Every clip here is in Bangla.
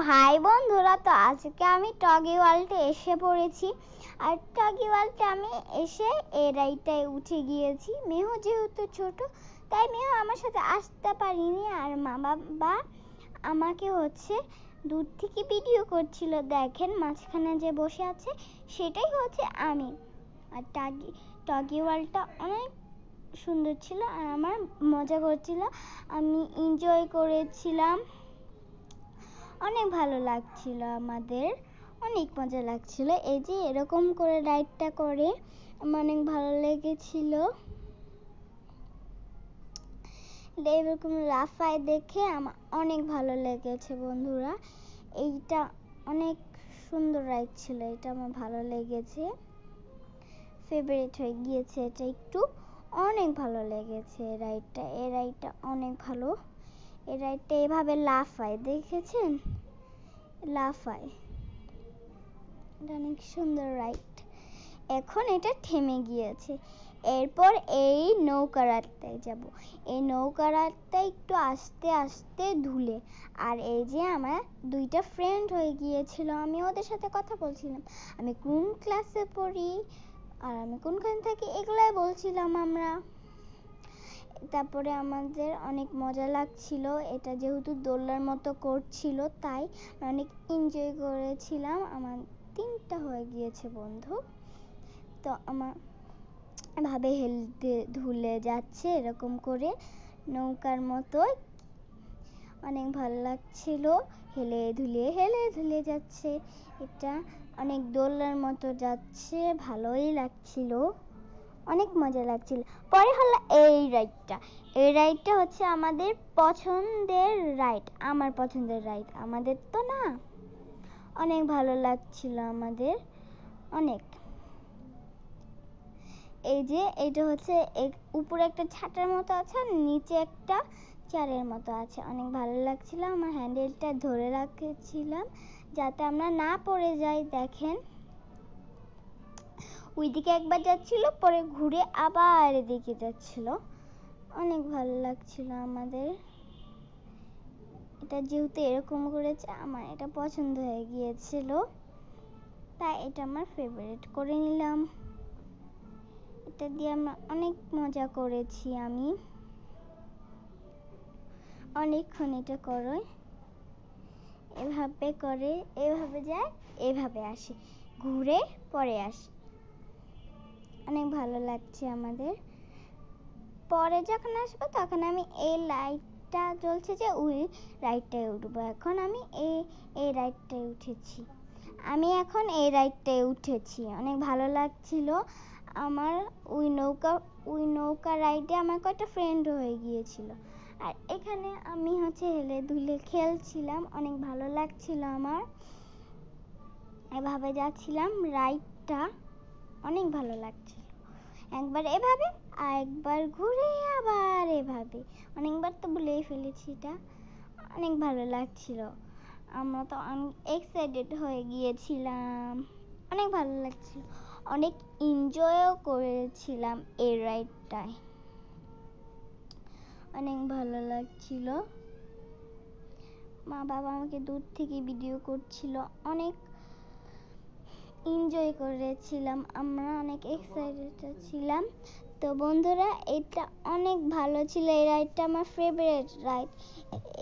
হাই বন্ধুরা, তো আজকে আমি টগি ওয়ার্ল্ডে এসে পড়েছি। আর টগি ওয়ার্ল্ডে আমি এসে এই রাইডটায় উঠে গিয়েছি। মেহু যেহেতু ছোট, তাই মেহু আমার সাথে আসতে পারিনি। আর মা বাবা আমাকে দূর থেকে ভিডিও করছিল। দেখেন মাঝখানে যে বসে আছে সেটাই আমি। আর টগি ওয়ার্ল্ডটা অনেক সুন্দর ছিল আর আমার মজা করছিল, আমি এনজয় করেছিলাম। অনেক ভালো লাগছিল, আমাদের অনেক মজা লাগছিল। এই যে এরকম করে রাইডটা করে আমার অনেক ভালো লেগেছিল। এরকম লাফায় দেখে আমার অনেক ভালো লেগেছে বন্ধুরা। এইটা অনেক সুন্দর রাইড ছিল, এটা আমার ভালো লেগেছে, ফেভারিট হয়ে গিয়েছে। এটা একটু অনেক ভালো লেগেছে এই রাইডটা অনেক ভালো। এই রাইডটা এভাবে লাফায়, দেখেছেন? লাফায়, এটা অনেক সুন্দর রাইড। এখন এটা থেমে গিয়েছে। এরপর এই নৌকা রাইডটায় যাব। এই নৌকা রাইডটা একটু আস্তে আস্তে ধুলে। আর এই যে আমার দুইটা ফ্রেন্ড হয়ে গিয়েছিল, আমি ওদের সাথে কথা বলছিলাম, আমি কোন ক্লাসে পড়ি আর আমি কোনখানে থাকি এগুলাই বলছিলাম আমরা। তারপরে আমাদের অনেক মজা লাগছিল, এটা যেহেতু দোলনার মতো করছিল তাই অনেক এনজয় করেছিলাম। আমার 3টা হয়ে গিয়েছে বন্ধু। তো আমার ভাবে হেলতে ধুলে যাচ্ছে এরকম করে নৌকার মতো, অনেক ভালো লাগছিল। হেলে ধুলে যাচ্ছে, এটা অনেক দোলনার মতো যাচ্ছে, ভালোই লাগছিল, অনেক মজা লাগছিল। পরে হলো এই রাইডটা আমাদের পছন্দের রাইড, আমার পছন্দের রাইড, আমাদের তো না, অনেক ভালো লাগছিল আমাদের অনেক। এই যে এটা উপরে একটা ছাতার মতো আছে আর নিচে একটা চেয়ারের মতো আছে, অনেক ভালো লাগছিল। আমার হ্যান্ডেলটা ধরে রাখছিলাম যাতে আমরা না পড়ে যাই। দেখেন ওইদিকে একবার যাচ্ছিল, পরে ঘুরে আবার এদিকে যাচ্ছিল, অনেক ভালো লাগছিল আমাদের। এটা যেহেতু এরকম করেছে আমার এটা পছন্দ হয়ে গিয়েছিল, তাই এটা আমার ফেভারিট করে নিলাম। এটা দিয়ে আমরা অনেক মজা করেছি, আমি অনেকক্ষণ এটা করে এভাবে যায়, এভাবে আসে, ঘুরে পরে আসে, অনেক ভালো লাগছে আমাদের। পরে যখন আসবো তখন আমি এই লাইটটা জ্বলছে যে ওই রাইডটায় উঠবো। এখন আমি এই রাইডটায় উঠেছি, অনেক ভালো লাগছিল আমার। ওই নৌকা রাইডে আমার কয়েকটা ফ্রেন্ড হয়ে গিয়েছিল। আর এখানে আমি হেলে ধুলে খেলছিলাম, অনেক ভালো লাগছিল আমার। এভাবে যাচ্ছিলাম, রাইডটা অনেক ভালো লাগছিল। একবার এভাবে আর একবার ঘুরে আবার এভাবে, অনেকবার তো ভুলেই ফেলেছি। এটা অনেক ভালো লাগছিল, আমরা তো অনেক এক্সাইটেড হয়ে গিয়েছিলাম, অনেক ভালো লাগছিল, অনেক এনজয়ও করেছিলাম এই রাইডটায়, অনেক ভালো লাগছিল। মা বাবা আমাকে দূর থেকে ভিডিও করছিল, অনেক এনজয় করেছিলাম, আমরা অনেক এক্সাইটেড ছিলাম। তো বন্ধুরা এটা অনেক ভালো ছিল, এই রাইডটা আমার ফেভারিট রাইড।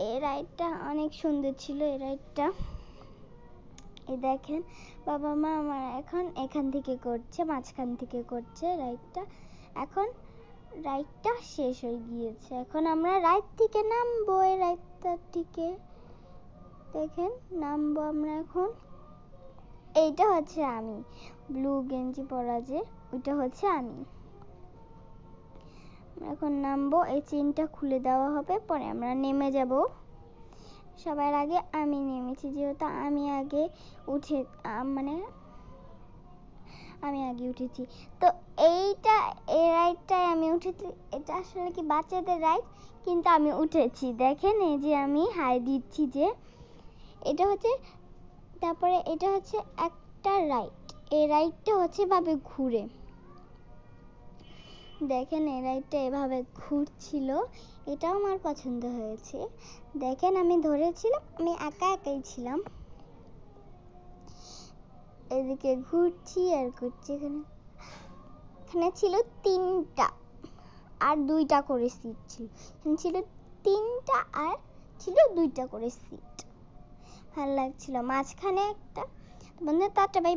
এই রাইডটা অনেক সুন্দর ছিল, এই রাইডটা। এই দেখেন বাবা মা আমার এখন এখান থেকে করছে, মাঝখান থেকে করছে রাইডটা। এখন রাইডটা শেষ হয়ে গিয়েছে, এখন আমরা রাইড থেকে নামবো। এই রাইডটা থেকে দেখেন নামবো আমরা এখন। এইটা আমি, ব্লু গেঞ্জি পরা যে ওইটা আমি। এখন নামবো, এই চেনটা খুলে দেওয়া হবে, পরে আমরা নেমে যাব। সবার আগে আমি নেমেছি, যেহেতু আমি আগে উঠেছি। তো এই রাইডটায় আমি উঠেছি, এটা আসলে কি বাচ্চাদের রাইড, কিন্তু আমি উঠেছি। দেখেন এই যে আমি হাই দিচ্ছি যে এটা তারপরে এটা একটা রাইড, এই রাইডটা এভাবে ঘুরে, দেখেন এই রাইডটা এভাবে ঘুরছিল। এটাও আমার পছন্দ হয়েছে। দেখেন আমি ধরেছিলাম, আমি একা একাই ছিলাম। এদিকে ঘুরছি আর ঘুরছি। এখানে ছিল 3টা আর 2টা করে সিট ছিল। এখানে ছিল 3টা আর ছিল 2টা করে সিট। ভালো লাগছিল। মাঝখানে একটা বন্ধু, টাটা বাই।